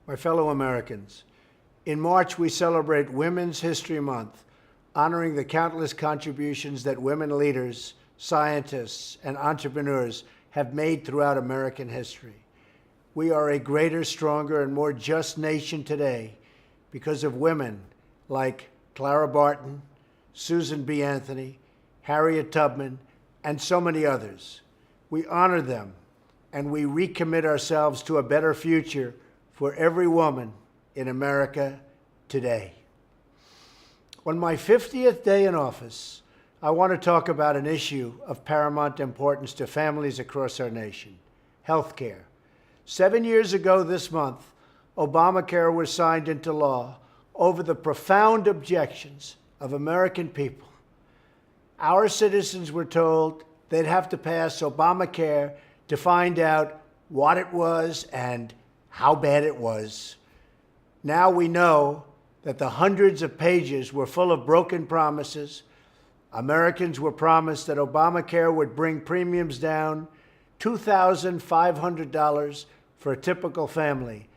My fellow Americans, in March we celebrate Women's History Month, honoring the countless contributions that women leaders, scientists, and entrepreneurs have made throughout American history. We are a greater, stronger, and more just nation today because of women like Clara Barton, Susan B. Anthony, Harriet Tubman, and so many others. We honor them, and we recommit ourselves to a better future for every woman in America today. On my 50th day in office, I want to talk about an issue of paramount importance to families across our nation: health care. 7 years ago this month, Obamacare was signed into law over the profound objections of American people. Our citizens were told they'd have to pass Obamacare to find out what it was and how bad it was. Now we know that the hundreds of pages were full of broken promises. Americans were promised that Obamacare would bring premiums down $2,500 for a typical family.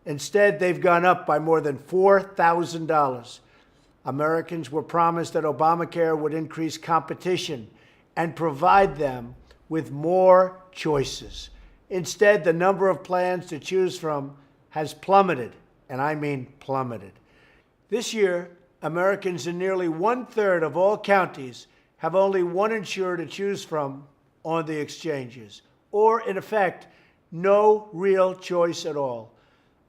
Instead, they've gone up by more than $4,000. Americans were promised that Obamacare would increase competition and provide them with more choices. Instead, the number of plans to choose from has plummeted, and I mean plummeted. This year, Americans in nearly 1/3 of all counties have only one insurer to choose from on the exchanges, or in effect, no real choice at all.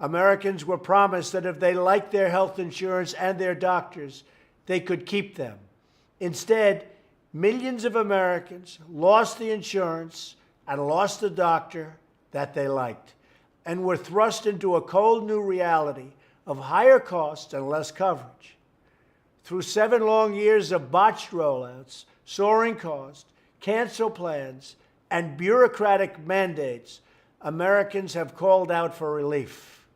Americans were promised that if they liked their health insurance and their doctors, they could keep them. Instead, millions of Americans lost the insurance and lost the doctor that they liked, and were thrust into a cold new reality of higher costs and less coverage. Through 7 long years of botched rollouts, soaring costs, cancel plans, and bureaucratic mandates, Americans have called out for relief.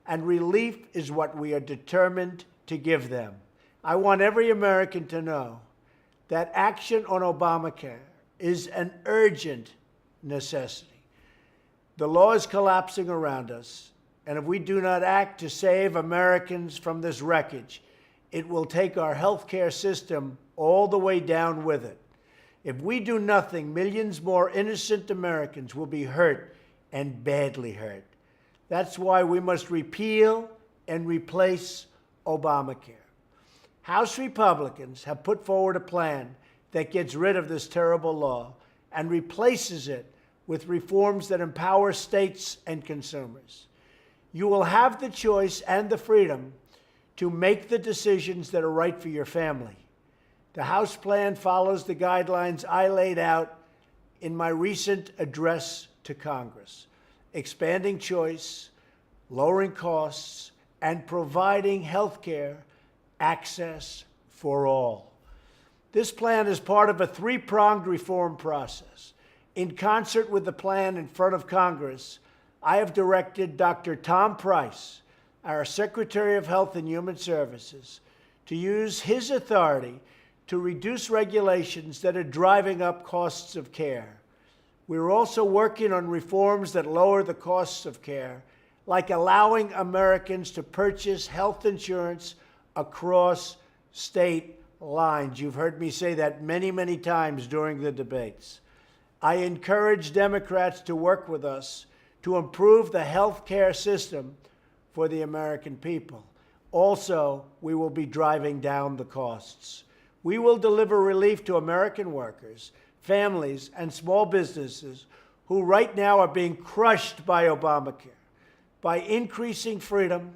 And relief is what we are determined to give them. I want every American to know that action on Obamacare is an urgent necessity. The law is collapsing around us, and if we do not act to save Americans from this wreckage, it will take our health care system all the way down with it. If we do nothing, millions more innocent Americans will be hurt and badly hurt. That's why we must repeal and replace Obamacare. House Republicans have put forward a plan that gets rid of this terrible law and replaces it with reforms that empower states and consumers. You will have the choice and the freedom to make the decisions that are right for your family. The House plan follows the guidelines I laid out in my recent address to Congress: expanding choice, lowering costs, and providing health care access for all. This plan is part of a 3-pronged reform process. In concert with the plan in front of Congress, I have directed Dr. Tom Price, our Secretary of Health and Human Services, to use his authority to reduce regulations that are driving up costs of care. We're also working on reforms that lower the costs of care, like allowing Americans to purchase health insurance across state lines. You've heard me say that many, many times during the debates. I encourage Democrats to work with us to improve the health care system for the American people. Also, we will be driving down the costs. We will deliver relief to American workers, families, and small businesses who right now are being crushed by Obamacare by increasing freedom,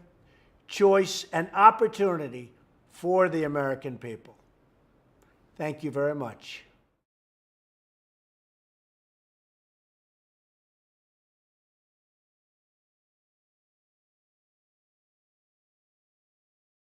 choice, and opportunity for the American people. Thank you very much.